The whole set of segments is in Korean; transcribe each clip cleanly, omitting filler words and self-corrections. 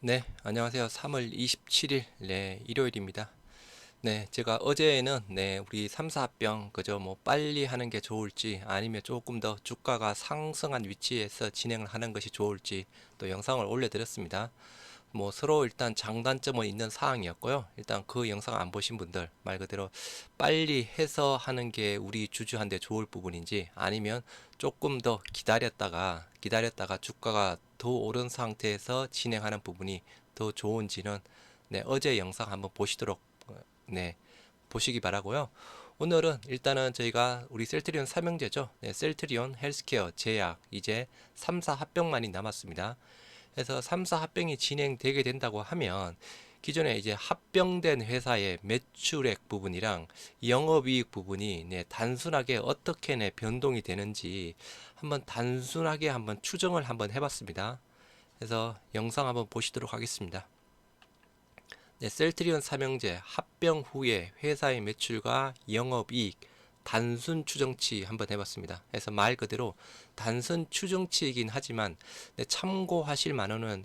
네, 안녕하세요. 3월 27일, 일요일입니다. 네, 제가 어제는, 우리 3, 4합병, 그저 뭐 빨리 하는 게 좋을지, 아니면 조금 더 주가가 상승한 위치에서 진행을 하는 것이 좋을지, 또 영상을 올려드렸습니다. 뭐 서로 일단 장단점은 있는 사항이었고요. 일단 그 영상 안 보신 분들, 말 그대로 빨리 해서 하는 게 우리 주주한테 좋을 부분인지, 아니면 조금 더 기다렸다가 주가가 더 오른 상태에서 진행하는 부분이 더 좋은지는 어제 영상 한번 보시도록 네, 보시기 바라고요. 오늘은 일단은 저희가 우리 셀트리온 삼형제죠. 셀트리온 헬스케어 제약 이제 3, 4 합병만이 남았습니다. 그래서 3, 4 합병이 진행되게 된다고 하면 기존에 이제 합병된 회사의 매출액 부분이랑 영업이익 부분이 단순하게 어떻게 변동이 되는지 한번 단순하게 한번 추정을 한번 해봤습니다. 그래서 영상 한번 보시도록 하겠습니다. 셀트리온 삼형제 합병 후에 회사의 매출과 영업이익 단순 추정치 한번 해봤습니다. 그래서 말 그대로 단순 추정치이긴 하지만 참고하실 만한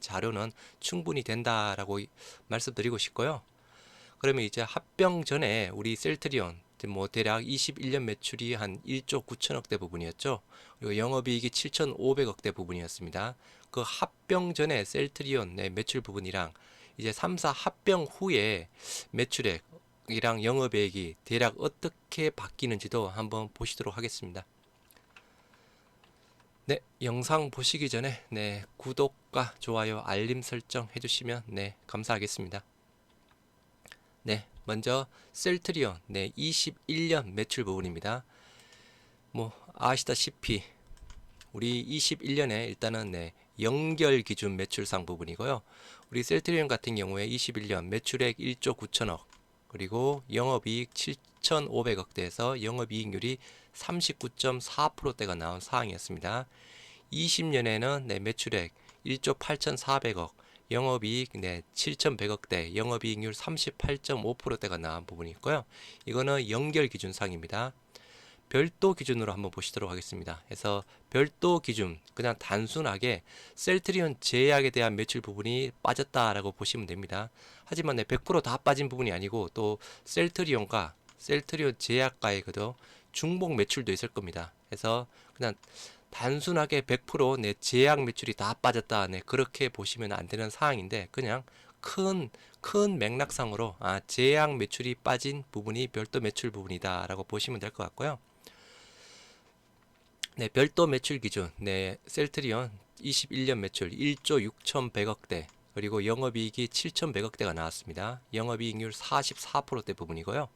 자료는 충분히 된다라고 말씀드리고 싶고요. 그러면 이제 합병 전에 우리 셀트리온 뭐 대략 21년 매출이 한 1조 9천억대 부분이었죠. 그리고 영업이익이 7,500억대 부분이었습니다. 그 합병 전에 셀트리온 매출 부분이랑 이제 3, 4 합병 후에 매출액이랑 영업이익이 대략 어떻게 바뀌는지도 한번 보시도록 하겠습니다. 네, 영상 보시기 전에 구독과 좋아요, 알림 설정 해주시면 감사하겠습니다. 네, 먼저 셀트리온 21년 매출 부분입니다. 뭐 아시다시피 우리 21년에 일단은 연결 기준 매출상 부분이고요. 우리 셀트리온 같은 경우에 21년 매출액 1조 9천억 그리고 영업이익 7,500억대에서 영업이익률이 39.4%대가 나온 사항이었습니다. 20년에는 매출액 1조 8,400억 영업이익 7,100억대 영업이익률 38.5%대가 나온 부분이 있고요. 이거는 연결 기준상입니다. 별도 기준으로 한번 보시도록 하겠습니다. 그래서 별도 기준 그냥 단순하게 셀트리온 제약에 대한 매출 부분이 빠졌다라고 보시면 됩니다. 하지만 100%다 빠진 부분이 아니고 또 셀트리온 제약과의 그도 중복 매출도 있을 겁니다. 그래서 그냥 단순하게 100%내 제약 매출이 다 빠졌다 그렇게 보시면 안 되는 상황인데 그냥 큰 맥락상으로 제약 매출이 빠진 부분이 별도 매출 부분이다 라고 보시면 될 것 같고요. 별도 매출 기준 셀트리온 21년 매출 1조 6,100억대 그리고 영업이익이 7,100억대가 나왔습니다. 영업이익률 44%대 부분이고요.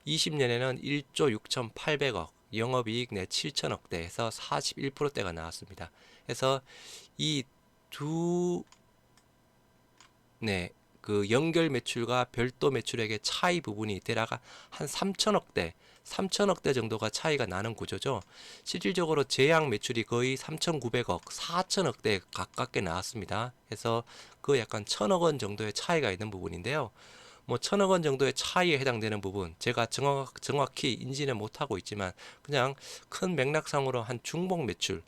20년에는 1조 6,800억 영업이익 7천억대에서 41%대가 나왔습니다. 그래서 이 두 그 연결 매출과 별도 매출액의 차이 부분이 대략 한 3천억대 정도가 차이가 나는 구조죠. 실질적으로 제약 매출이 거의 3,900억, 4천억대 가깝게 나왔습니다. 그래서 그 약간 1,000억 원 정도의 차이가 있는 부분인데요. 뭐 1,000억 원 정도의 차이에 해당되는 부분 제가 정확히 인지는 못하고 있지만 그냥 큰 맥락상으로 한 중복 매출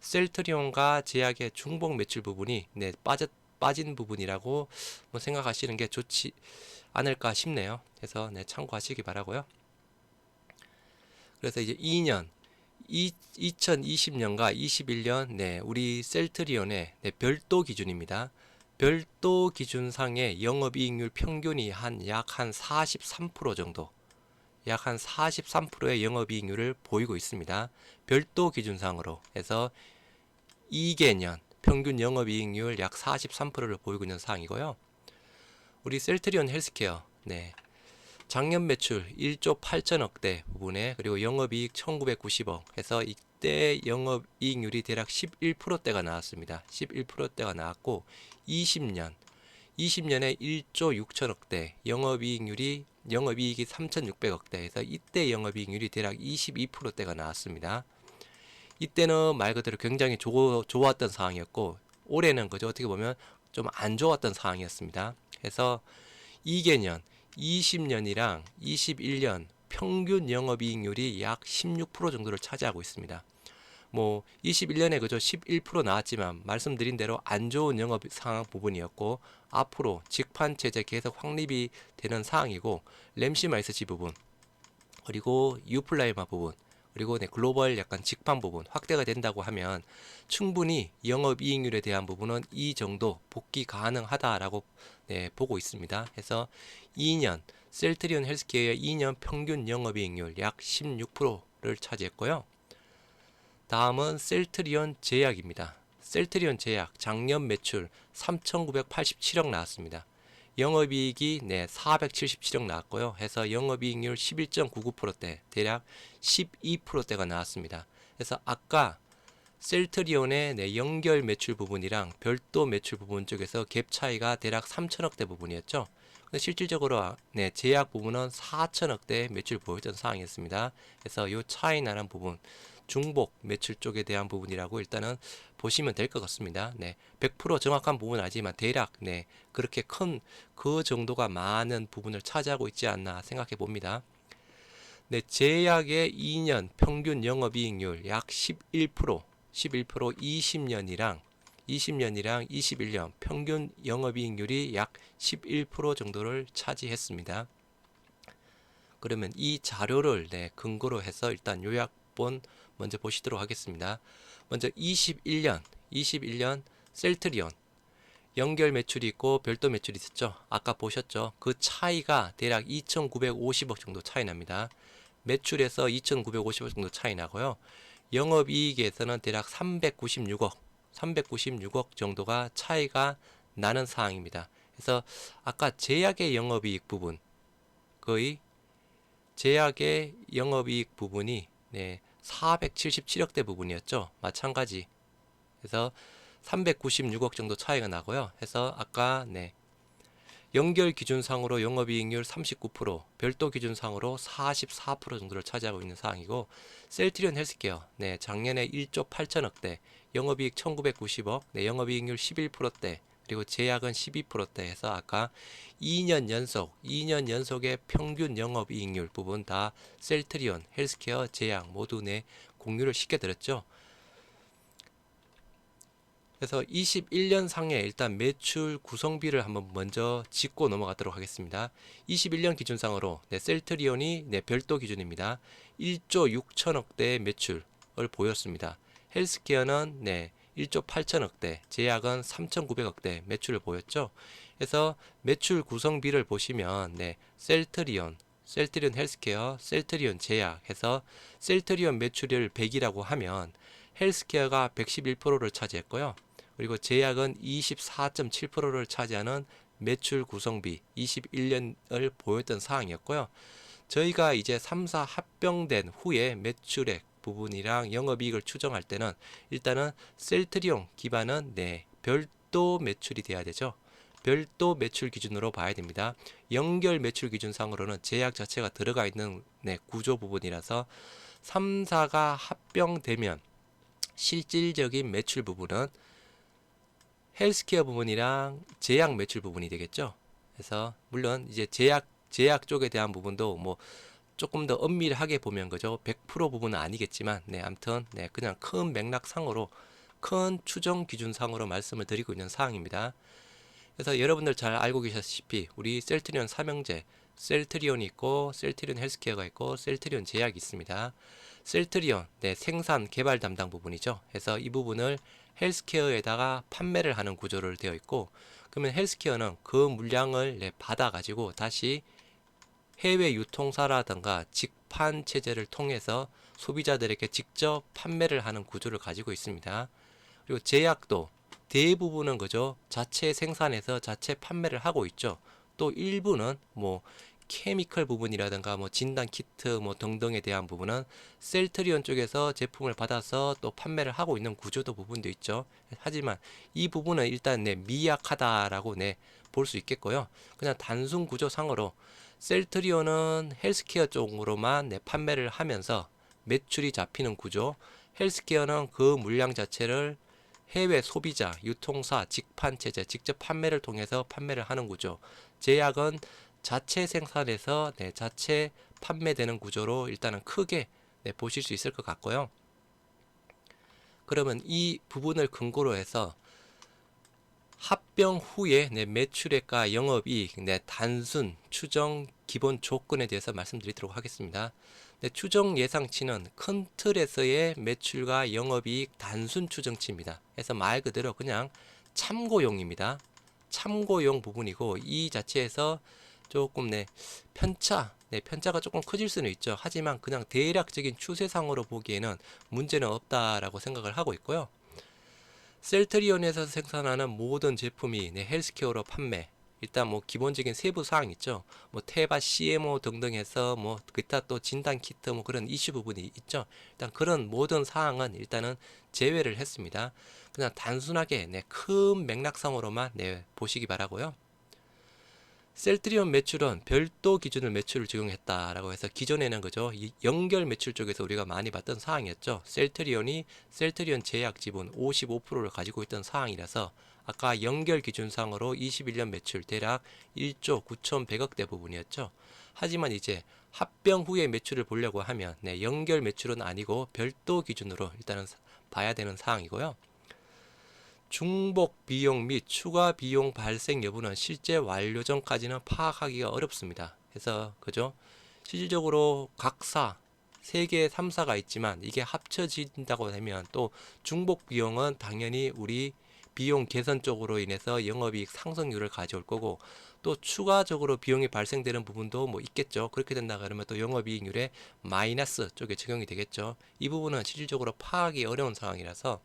셀트리온과 제약의 중복 매출 부분이 빠진 부분이라고 뭐 생각하시는 게 좋지 않을까 싶네요. 그래서 참고하시기 바라고요. 그래서 이제 2020년과 21년 우리 셀트리온의 별도 기준입니다. 별도 기준상의 영업이익률 평균이 약 한 43% 정도 약 한 43%의 영업이익률을 보이고 있습니다. 별도 기준상으로 해서 2개년 평균 영업이익률 약 43%를 보이고 있는 상황이고요. 우리 셀트리온 헬스케어 작년 매출 1조 8천억대 부분에 그리고 영업이익 1990억 해서 이때 영업이익률이 대략 11%대가 나왔습니다. 11%대가 나왔고 20년에 1조 6천억대 영업이익이 3,600억대 해서 이때 영업이익률이 대략 22%대가 나왔습니다. 이때는 말 그대로 굉장히 좋았던 상황이었고 올해는 그저 어떻게 보면 좀 안 좋았던 상황이었습니다. 그래서 2개년 20년이랑 21년 평균 영업이익률이 약 16% 정도를 차지하고 있습니다. 뭐 21년에 그저 11% 나왔지만 말씀드린 대로 안 좋은 영업 상황 부분이었고, 앞으로 직판 체제 계속 확립이 되는 상황이고, 램시마 SG 부분, 그리고 유플라이마 부분, 그리고 글로벌 약간 직판 부분 확대가 된다고 하면 충분히 영업이익률에 대한 부분은 이 정도 복귀 가능하다라고 보고 있습니다. 해서 2년 셀트리온 헬스케어의 2년 평균 영업이익률 약 16%를 차지했고요. 다음은 셀트리온 제약입니다. 셀트리온 제약 작년 매출 3,987억 나왔습니다. 영업이익이 477억 나왔고요. 해서 영업이익률 11.99%대, 대략 12%대가 나왔습니다. 그래서 아까 셀트리온의 연결 매출 부분이랑 별도 매출 부분 쪽에서 갭 차이가 대략 3천억대 부분이었죠. 근데 실질적으로 제약 부분은 4천억대 매출 보였던 상황이었습니다. 그래서 이 차이 나는 부분, 중복 매출 쪽에 대한 부분이라고 일단은 보시면 될 것 같습니다. 100% 정확한 부분은 아니지만 대략 그렇게 큰 그 정도가 많은 부분을 차지하고 있지 않나 생각해 봅니다. 제약의 2년 평균 영업이익률 약 11%, 20년이랑 21년 평균 영업이익률이 약 11% 정도를 차지했습니다. 그러면 이 자료를 근거로 해서 일단 요약본 먼저 보시도록 하겠습니다. 먼저 21년 셀트리온 연결 매출이 있고 별도 매출이 있었죠. 아까 보셨죠. 그 차이가 대략 2,950억 정도 차이 납니다. 매출에서 2,950억 정도 차이 나고요. 영업이익에서는 대략 396억 정도가 차이가 나는 상황입니다. 그래서 아까 제약의 영업이익 부분, 거의 제약의 영업이익 부분이 477억대 부분이었죠. 마찬가지. 그래서 396억 정도 차이가 나고요. 해서 아까 연결 기준상으로 영업이익률 39%, 별도 기준상으로 44% 정도를 차지하고 있는 상황이고, 셀트리온 헬스케어 작년에 1조 8천억대, 영업이익 1990억, 영업이익률 11%대, 그리고 제약은 12%대 해서 아까 2년 연속의 평균 영업이익률 부분 다 셀트리온, 헬스케어, 제약 모두 공유를 시켜드렸죠. 그래서 21년 상에 일단 매출 구성비를 한번 먼저 짚고 넘어가도록 하겠습니다. 21년 기준상으로 셀트리온이 별도 기준입니다. 1조 6천억대의 매출을 보였습니다. 헬스케어는 1조 8천억대, 제약은 3,900억대 매출을 보였죠. 그래서 매출 구성비를 보시면 셀트리온 헬스케어, 셀트리온 제약 해서 셀트리온 매출을 100이라고 하면 헬스케어가 111%를 차지했고요. 그리고 제약은 24.7%를 차지하는 매출 구성비 21년을 보였던 사항이었고요. 저희가 이제 3사 합병된 후에 매출액 부분이랑 영업이익을 추정할 때는 일단은 셀트리온 기반은 별도 매출이 돼야 되죠. 별도 매출 기준으로 봐야 됩니다. 연결 매출 기준상으로는 제약 자체가 들어가 있는 구조 부분이라서 3사가 합병되면 실질적인 매출 부분은 헬스케어 부분이랑 제약 매출 부분이 되겠죠. 그래서 물론 이제 제약 쪽에 대한 부분도 뭐 조금 더 엄밀하게 보면 그죠 100% 부분은 아니겠지만 아무튼 그냥 큰 맥락상으로 큰 추정 기준상으로 말씀을 드리고 있는 사항입니다. 그래서 여러분들 잘 알고 계시다시피 우리 셀트리온 삼형제 셀트리온이 있고 셀트리온 헬스케어가 있고 셀트리온 제약이 있습니다. 셀트리온 생산 개발 담당 부분이죠. 그래서 이 부분을 헬스케어에다가 판매를 하는 구조를 되어 있고, 그러면 헬스케어는 그 물량을 받아 가지고 다시 해외 유통사라든가 직판 체제를 통해서 소비자들에게 직접 판매를 하는 구조를 가지고 있습니다. 그리고 제약도 대부분은 그죠 자체 생산해서 자체 판매를 하고 있죠. 또 일부는 뭐 케미컬 부분이라든가 뭐 진단 키트 뭐 등등에 대한 부분은 셀트리온 쪽에서 제품을 받아서 또 판매를 하고 있는 구조도 부분도 있죠. 하지만 이 부분은 일단 미약하다라고 볼 수 있겠고요. 그냥 단순 구조상으로 셀트리온은 헬스케어 쪽으로만 판매를 하면서 매출이 잡히는 구조, 헬스케어는 그 물량 자체를 해외 소비자, 유통사, 직판 체제, 직접 판매를 통해서 판매를 하는 구조, 제약은 자체 생산해서 자체 판매되는 구조로 일단은 크게 보실 수 있을 것 같고요. 그러면 이 부분을 근거로 해서 합병 후에 내 매출액과 영업이익 내 단순 추정 기본 조건에 대해서 말씀드리도록 하겠습니다. 네, 추정 예상치는 큰 틀에서의 매출과 영업이익 단순 추정치입니다. 그래서 말 그대로 그냥 참고용입니다. 참고용 부분이고 이 자체에서 조금 편차가 조금 커질 수는 있죠. 하지만 그냥 대략적인 추세상으로 보기에는 문제는 없다라고 생각을 하고 있고요. 셀트리온에서 생산하는 모든 제품이 헬스케어로 판매. 일단 뭐 기본적인 세부 사항 있죠. 뭐 테바, CMO 등등 해서 뭐 기타 또 진단 키트 뭐 그런 이슈 부분이 있죠. 일단 그런 모든 사항은 일단은 제외를 했습니다. 그냥 단순하게 큰 맥락상으로만 보시기 바라고요. 셀트리온 매출은 별도 기준을 매출을 적용했다라고 해서 기존에는 그죠 이 연결 매출 쪽에서 우리가 많이 봤던 사항이었죠. 셀트리온 제약 지분 55%를 가지고 있던 사항이라서 아까 연결 기준상으로 21년 매출 대략 1조 9,100억대 부분이었죠. 하지만 이제 합병 후에 매출을 보려고 하면 연결 매출은 아니고 별도 기준으로 일단은 봐야 되는 사항이고요. 중복 비용 및 추가 비용 발생 여부는 실제 완료 전까지는 파악하기가 어렵습니다. 그래서 그죠? 실질적으로 각사 3개, 3사가 있지만 이게 합쳐진다고 되면 또 중복 비용은 당연히 우리 비용 개선 쪽으로 인해서 영업이익 상승률을 가져올 거고 또 추가적으로 비용이 발생되는 부분도 뭐 있겠죠. 그렇게 된다 그러면 또 영업이익률에 마이너스 쪽에 적용이 되겠죠. 이 부분은 실질적으로 파악이 어려운 상황이라서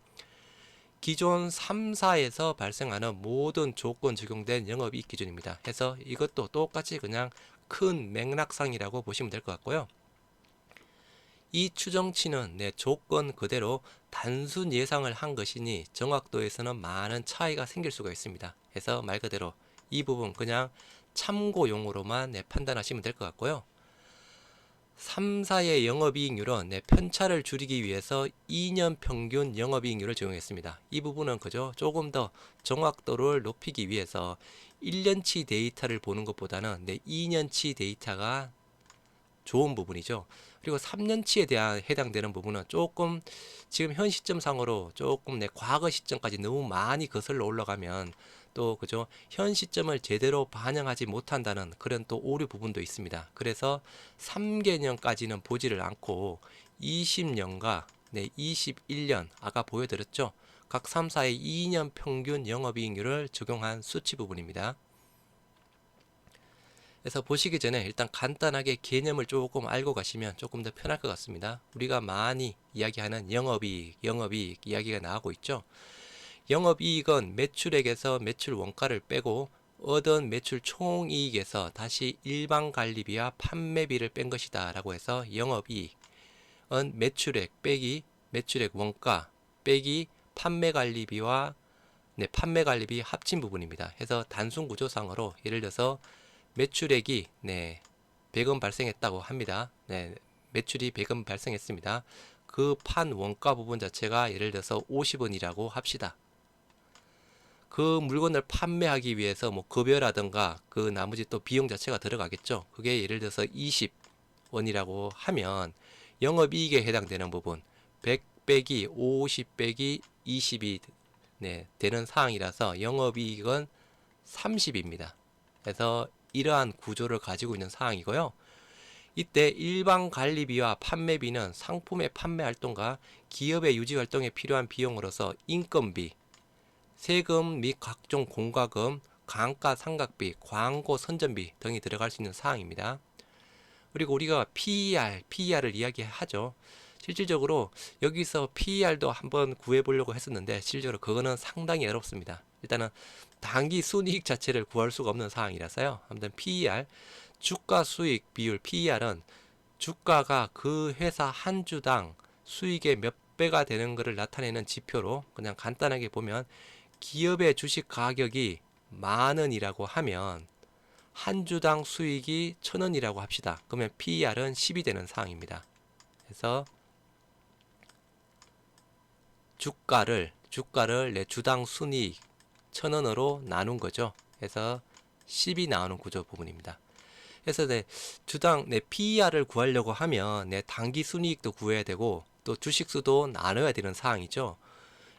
기존 3사에서 발생하는 모든 조건 적용된 영업이익 기준입니다. 해서 이것도 똑같이 그냥 큰 맥락상이라고 보시면 될 것 같고요. 이 추정치는 조건 그대로 단순 예상을 한 것이니 정확도에서는 많은 차이가 생길 수가 있습니다. 해서 말 그대로 이 부분 그냥 참고용으로만 판단하시면 될 것 같고요. 3사의 영업이익률은 편차를 줄이기 위해서 2년 평균 영업이익률을 적용했습니다. 이 부분은 그죠? 조금 더 정확도를 높이기 위해서 1년치 데이터를 보는 것보다는 2년치 데이터가 좋은 부분이죠. 그리고 3년치에 대한 해당되는 부분은 조금 지금 현 시점상으로 조금 과거 시점까지 너무 많이 거슬러 올라가면 또 그죠 현 시점을 제대로 반영하지 못한다는 그런 또 오류 부분도 있습니다. 그래서 3개년까지는 보지를 않고 20년과 21년 아까 보여드렸죠. 각 3사의 2년 평균 영업이익률을 적용한 수치 부분입니다. 그래서 보시기 전에 일단 간단하게 개념을 조금 알고 가시면 조금 더 편할 것 같습니다. 우리가 많이 이야기하는 영업이익 이야기가 나오고 있죠. 영업이익은 매출액에서 매출 원가를 빼고 얻은 매출 총이익에서 다시 일반관리비와 판매비를 뺀 것이다 라고 해서 영업이익은 매출액 빼기 매출액 원가 빼기 판매관리비와 판매관리비 합친 부분입니다. 해서 단순 구조상으로 예를 들어서 매출액이 100원 발생했다고 합니다. 매출이 100원 발생했습니다. 그 판 원가 부분 자체가 예를 들어서 50원이라고 합시다. 그 물건을 판매하기 위해서 뭐 급여라든가 그 나머지 또 비용 자체가 들어가겠죠. 그게 예를 들어서 20원이라고 하면 영업이익에 해당되는 부분 100 빼기 50 빼기 20이 되는 사항이라서 영업이익은 30입니다. 그래서 이러한 구조를 가지고 있는 상황이고요. 이때 일반 관리비와 판매비는 상품의 판매 활동과 기업의 유지 활동에 필요한 비용으로서 인건비, 세금 및 각종 공과금, 감가 상각비, 광고 선전비 등이 들어갈 수 있는 사항입니다. 그리고 우리가 PER을 이야기하죠. 실질적으로 여기서 PER도 한번 구해보려고 했었는데 실제로 그거는 상당히 어렵습니다. 일단은 단기 순이익 자체를 구할 수가 없는 상황이라서요. 아무튼 PER, 주가 수익 비율 PER은 주가가 그 회사 한 주당 수익의 몇 배가 되는 것을 나타내는 지표로 그냥 간단하게 보면 기업의 주식 가격이 10,000원이라고 하면 한 주당 수익이 1,000원이라고 합시다. 그러면 PER은 10이 되는 상황입니다. 그래서 주가를 내 주당 순이익 1,000원으로 나눈 거죠. 그래서 10이 나오는 구조 부분입니다. 그래서 주당 PER을 구하려고 하면 단기 순이익도 구해야 되고 또 주식수도 나눠야 되는 상황이죠.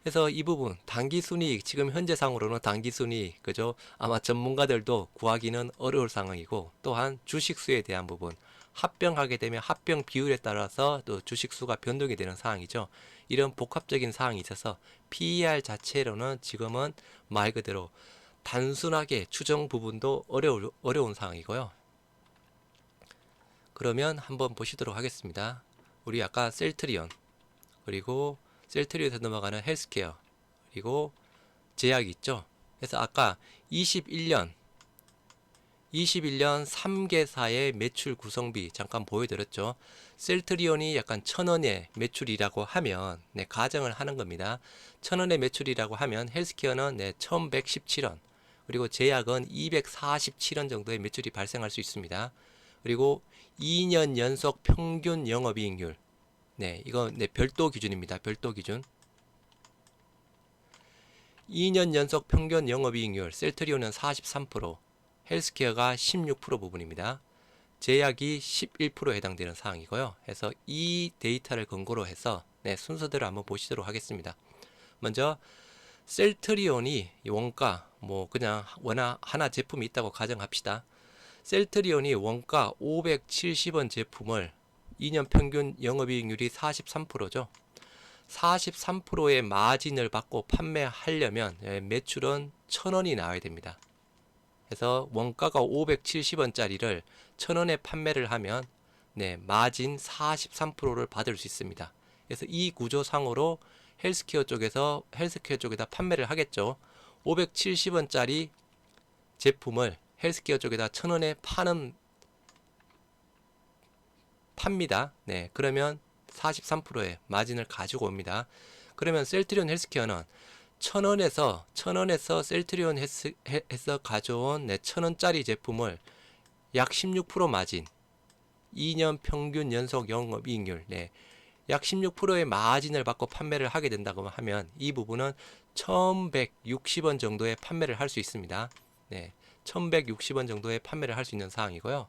그래서 이 부분 당기순이익 지금 현재상으로는 당기순이익 그죠? 아마 전문가들도 구하기는 어려울 상황이고 또한 주식수에 대한 부분 합병하게 되면 합병 비율에 따라서 또 주식수가 변동이 되는 상황이죠. 이런 복합적인 사항이 있어서 PER 자체로는 지금은 말 그대로 단순하게 추정 부분도 어려운 상황이고요. 그러면 한번 보시도록 하겠습니다. 우리 아까 셀트리온 그리고 셀트리온에서 넘어가는 헬스케어 그리고 제약이 있죠. 그래서 아까 21년 3개사의 매출 구성비 잠깐 보여드렸죠. 셀트리온이 약간 1,000원의 매출이라고 하면 네, 가정을 하는 겁니다. 1,000원의 매출이라고 하면 헬스케어는 네, 1,117원 그리고 제약은 247원 정도의 매출이 발생할 수 있습니다. 그리고 2년 연속 평균 영업이익률 네, 이거 네, 별도 기준입니다. 별도 기준 2년 연속 평균 영업이익률 셀트리온은 43% 헬스케어가 16% 부분입니다. 제약이 11% 해당되는 사항이고요. 그래서 이 데이터를 근거로 해서 네, 순서대로 한번 보시도록 하겠습니다. 먼저 셀트리온이 원가 뭐 그냥 워낙 하나 제품이 있다고 가정합시다. 셀트리온이 원가 570원 제품을 2년 평균 영업이익률이 43%죠. 43%의 마진을 받고 판매하려면 매출은 1,000원이 나와야 됩니다. 그래서 원가가 570원짜리를 1,000원에 판매를 하면 네, 마진 43%를 받을 수 있습니다. 그래서 이 구조상으로 헬스케어 쪽에다 판매를 하겠죠. 570원짜리 제품을 헬스케어 쪽에다 1,000원에 팝니다. 네, 그러면 43%의 마진을 가지고 옵니다. 그러면 셀트리온 헬스케어는 1,000원에서 셀트리온에서 가져온 1,000원짜리 제품을 약 16% 마진 2년 평균 연속 영업이익률 약 16%의 마진을 받고 판매를 하게 된다고 하면 이 부분은 1,160원 정도의 판매를 할 수 있습니다. 네, 1,160원 정도의 판매를 할 수 있는 상황이고요.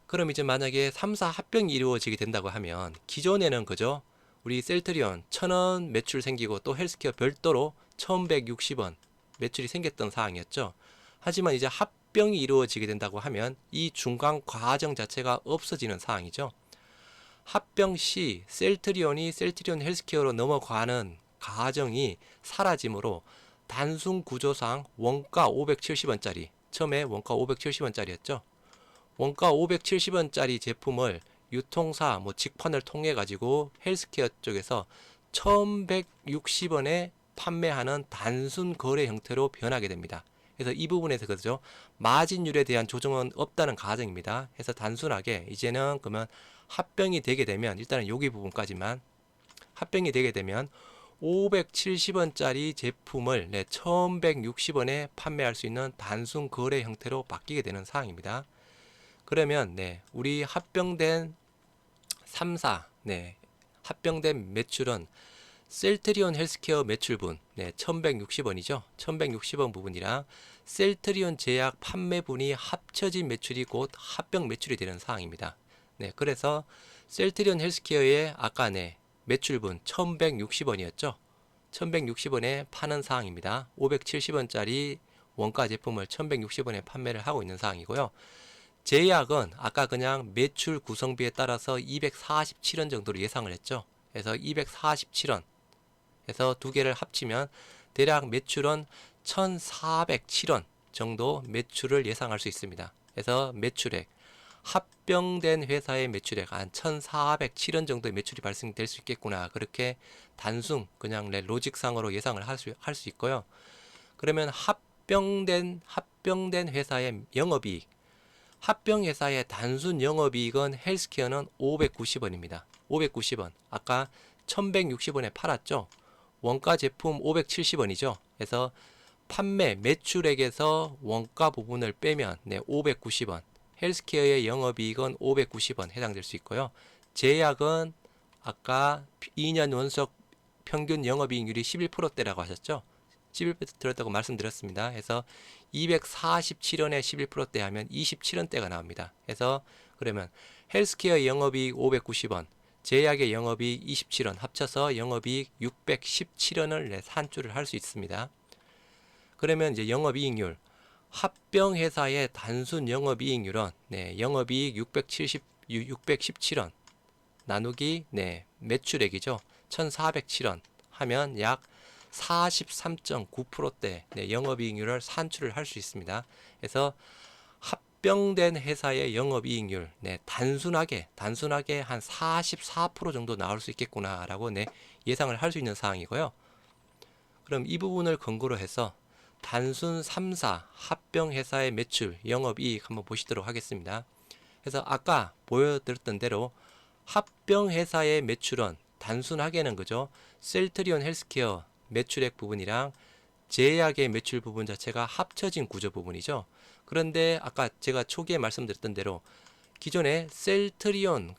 그럼 이제 만약에 3사 합병이 이루어지게 된다고 하면 기존에는 그죠? 우리 셀트리온 1,000원 매출 생기고 또 헬스케어 별도로 1,160원 매출이 생겼던 상황이었죠. 하지만 이제 합병이 이루어지게 된다고 하면 이 중간 과정 자체가 없어지는 상황이죠. 합병 시 셀트리온 헬스케어로 넘어가는 과정이 사라지므로 단순 구조상 원가 570원짜리 처음에 원가 570원짜리였죠. 원가 570원짜리 제품을 유통사 직판을 통해 가지고 헬스케어 쪽에서 1,160원에 판매하는 단순 거래 형태로 변하게 됩니다. 그래서 이 부분에서 그죠? 마진율에 대한 조정은 없다는 가정입니다. 그래서 단순하게 이제는 그러면 합병이 되게 되면 일단은 여기 부분까지만 합병이 되게 되면 570원짜리 제품을 1,160원에 판매할 수 있는 단순 거래 형태로 바뀌게 되는 사항입니다. 그러면 우리 합병된 3사 합병된 매출은 셀트리온 헬스케어 매출분 1,160원이죠. 1,160원 부분이랑 셀트리온 제약 판매분이 합쳐진 매출이 곧 합병 매출이 되는 사항입니다. 그래서 셀트리온 헬스케어의 아까 매출분 1,160원이었죠. 1,160원에 파는 사항입니다. 570원짜리 원가 제품을 1,160원에 판매를 하고 있는 사항이고요. 제약은 아까 그냥 매출 구성비에 따라서 247원 정도로 예상을 했죠. 그래서 247원 해서 두 개를 합치면 대략 매출은 1,407원 정도 매출을 예상할 수 있습니다. 그래서 매출액 합병된 회사의 매출액 한 1,407원 정도의 매출이 발생될 수 있겠구나. 그렇게 단순 그냥 로직상으로 예상을 할 수 있고요. 그러면 합병된 회사의 영업이익 합병 회사의 단순 영업이익은 헬스케어는 590원입니다. 590원. 아까 1,160원에 팔았죠. 원가 제품 570원이죠. 그래서 판매 매출액에서 원가 부분을 빼면 590원. 헬스케어의 영업이익은 590원 해당될 수 있고요. 제약은 아까 2년 연속 평균 영업이익률이 11%대라고 하셨죠. 11%였다고 말씀드렸습니다. 그래서 247원에 11%대 하면 27원대가 나옵니다. 그래서 그러면 헬스케어 영업이익 590원, 제약의 영업이익 27원 합쳐서 영업이익 617원을 산출을 할 수 있습니다. 그러면 이제 영업이익률 합병회사의 단순 영업이익률은 영업이익 617원 나누기 매출액이죠. 1407원 하면 약 43.9%대 영업이익률을 산출을 할 수 있습니다. 그래서 합병된 회사의 영업이익률 단순하게 한 44% 정도 나올 수 있겠구나라고 예상을 할 수 있는 사항이고요. 그럼 이 부분을 근거로 해서 단순 3사 합병회사의 매출, 영업이익 한번 보시도록 하겠습니다. 그래서 아까 보여드렸던 대로 합병회사의 매출은 단순하게는 그죠? 셀트리온 헬스케어 매출액 부분이랑 제약의 매출 부분 자체가 합쳐진 구조 부분이죠. 그런데 아까 제가 초기에 말씀드렸던 대로 기존에 셀트리온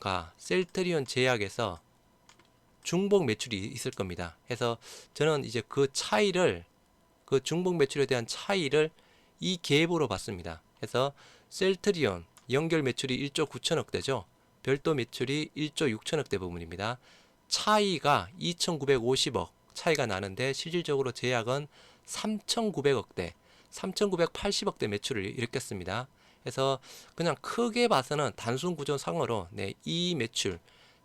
제약에서 중복 매출이 있을 겁니다. 그래서 저는 이제 그 중복 매출에 대한 차이를 이 갭으로 봤습니다. 그래서 셀트리온 연결 매출이 1조 9천억대죠. 별도 매출이 1조 6천억대 부분입니다. 차이가 2,950억 차이가 나는데 실질적으로 제약은 3,900억대, 3,980억대 매출을 일으켰습니다. 그래서 그냥 크게 봐서는 단순 구조상으로 이 매출,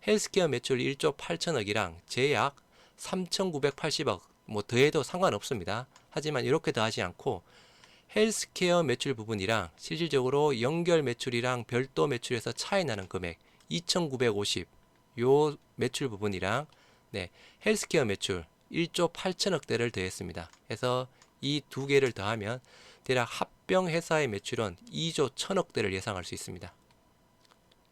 헬스케어 매출 1조 8천억이랑 제약 3,980억 뭐 더해도 상관없습니다. 하지만 이렇게 더하지 않고 헬스케어 매출 부분이랑 실질적으로 연결 매출이랑 별도 매출에서 차이 나는 금액 2,950 요 매출 부분이랑 헬스케어 매출 1조 8천억대를 더했습니다. 그래서 이 두 개를 더하면 대략 합병 회사의 매출은 2조 1천억대를 예상할 수 있습니다.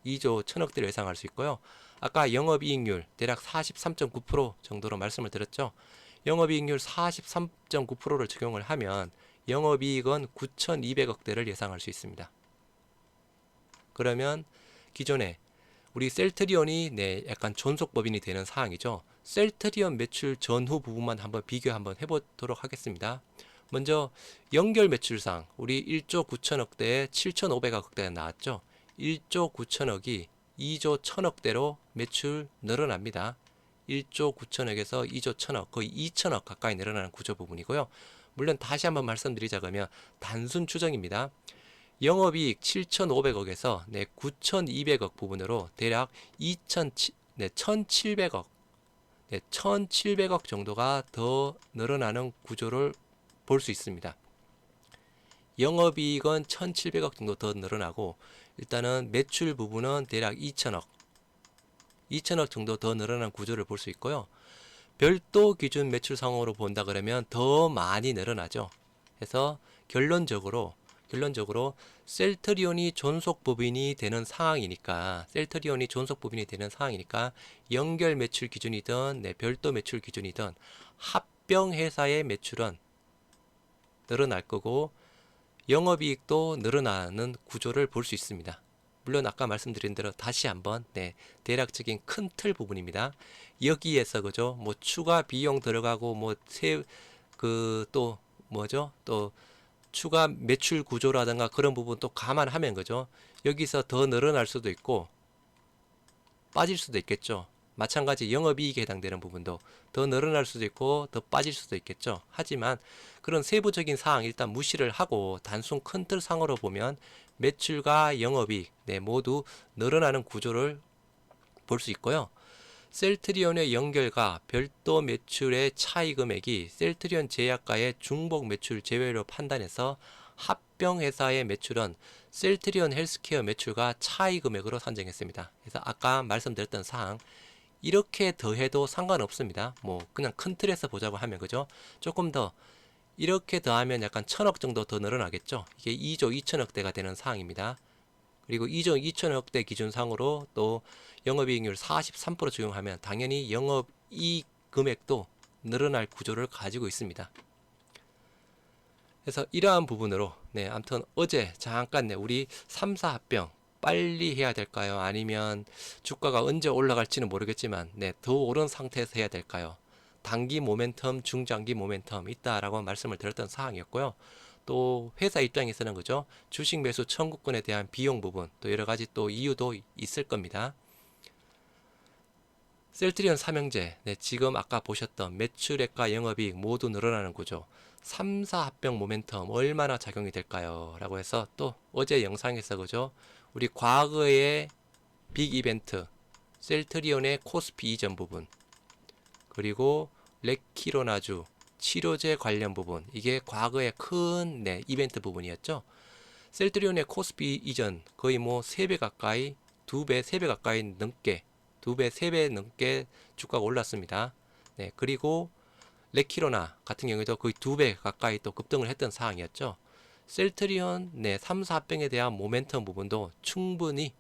2조 1천억대를 예상할 수 있고요. 아까 영업이익률 대략 43.9% 정도로 말씀을 드렸죠. 영업이익률 43.9%를 적용을 하면 영업이익은 9,200억대를 예상할 수 있습니다. 그러면 기존에 우리 셀트리온이 약간 존속법인이 되는 사항이죠. 셀트리온 매출 전후 부분만 한번 해보도록 하겠습니다. 먼저 연결 매출상 우리 1조 9천억대에 7,500억대가 나왔죠. 1조 9천억이 2조 1천억대로 매출 늘어납니다. 1조 9천억에서 2조 1천억 거의 2천억 가까이 늘어나는 구조 부분이고요. 물론 다시 한번 말씀드리자 그러면 단순 추정입니다. 영업이익 7,500억에서 9,200억 부분으로 대략 1,700억 1,700억 정도가 더 늘어나는 구조를 볼 수 있습니다. 영업이익은 1,700억 정도 더 늘어나고 일단은 매출 부분은 대략 2천억 정도 더 늘어난 구조를 볼 수 있고요. 별도 기준 매출상으로 본다 그러면 더 많이 늘어나죠. 그래서 결론적으로 셀트리온이 존속법인이 되는 상황이니까 연결 매출 기준이든 별도 매출 기준이든 합병 회사의 매출은 늘어날 거고 영업이익도 늘어나는 구조를 볼 수 있습니다. 물론 아까 말씀드린 대로 다시 한번 대략적인 큰 틀 부분입니다. 여기에서 그죠? 뭐 추가 비용 들어가고 또 추가 매출 구조라든가 그런 부분 또 감안하면 그죠? 여기서 더 늘어날 수도 있고 빠질 수도 있겠죠. 마찬가지 영업이익에 해당되는 부분도 더 늘어날 수도 있고 더 빠질 수도 있겠죠. 하지만 그런 세부적인 사항 일단 무시를 하고 단순 큰 틀상으로 보면 매출과 영업이익 모두 늘어나는 구조를 볼 수 있고요. 셀트리온의 연결과 별도 매출의 차이 금액이 셀트리온 제약과의 중복 매출 제외로 판단해서 합병 회사의 매출은 셀트리온 헬스케어 매출과 차이 금액으로 산정했습니다. 그래서 아까 말씀드렸던 사항 이렇게 더해도 상관없습니다. 뭐 그냥 큰 틀에서 보자고 하면 그죠? 조금 더 이렇게 더하면 약간 1천억 정도 더 늘어나겠죠. 이게 2조 2천억대가 되는 사항입니다. 그리고 2조 2천억대 기준상으로 또 영업이익률 43% 적용하면 당연히 영업이익 금액도 늘어날 구조를 가지고 있습니다. 그래서 이러한 부분으로 아무튼 어제 잠깐 우리 3사 합병 빨리 해야 될까요? 아니면 주가가 언제 올라갈지는 모르겠지만 더 오른 상태에서 해야 될까요? 단기 모멘텀, 중장기 모멘텀 있다라고 말씀을 드렸던 사항이었고요. 또 회사 입장에서는 그죠? 주식 매수 청구권에 대한 비용 부분 또 여러 가지 또 이유도 있을 겁니다. 셀트리온 삼형제, 네, 지금 아까 보셨던 매출액과 영업이익 모두 늘어나는 구조. 3, 4 합병 모멘텀 얼마나 작용이 될까요? 라고 해서 또 어제 영상에서 그죠? 우리 과거의 빅 이벤트, 셀트리온의 코스피 이전 부분, 그리고 레키로나주 치료제 관련 부분, 이게 과거의 큰 네, 이벤트 부분이었죠. 셀트리온의 코스피 이전 거의 뭐 3배 가까이, 2배, 3배 가까이 넘게, 2배, 3배 넘게 주가가 올랐습니다. 네, 그리고 레키로나 같은 경우에도 거의 2배 가까이 또 급등을 했던 상황이었죠. 셀트리온 네, 3, 4병에 대한 모멘텀 부분도 충분히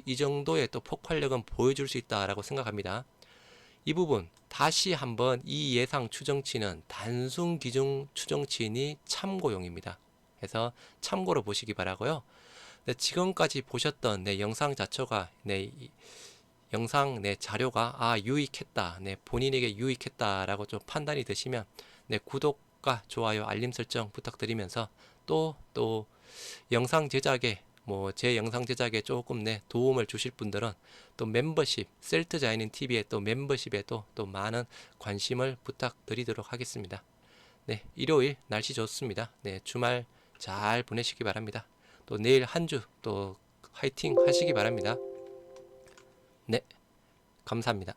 이 정도의 또 폭발력은 보여줄 수 있다라고 생각합니다. 이 부분 다시 한번 이 예상 추정치는 단순 기준 추정치니 참고용입니다. 그래서 참고로 보시기 바라고요. 네, 지금까지 보셨던 내 영상 자체가 영상 내 자료가 유익했다, 본인에게 유익했다라고 좀 판단이 되시면 구독과 좋아요, 알림 설정 부탁드리면서 또 영상 제작에 제 영상 제작에 조금 도움을 주실 분들은 또 멤버십 셀트자이닝 TV의 또 멤버십에도 또 많은 관심을 부탁드리도록 하겠습니다. 네, 일요일 날씨 좋습니다. 네, 주말 잘 보내시기 바랍니다. 또 내일 한 주 또 화이팅 하시기 바랍니다. 네, 감사합니다.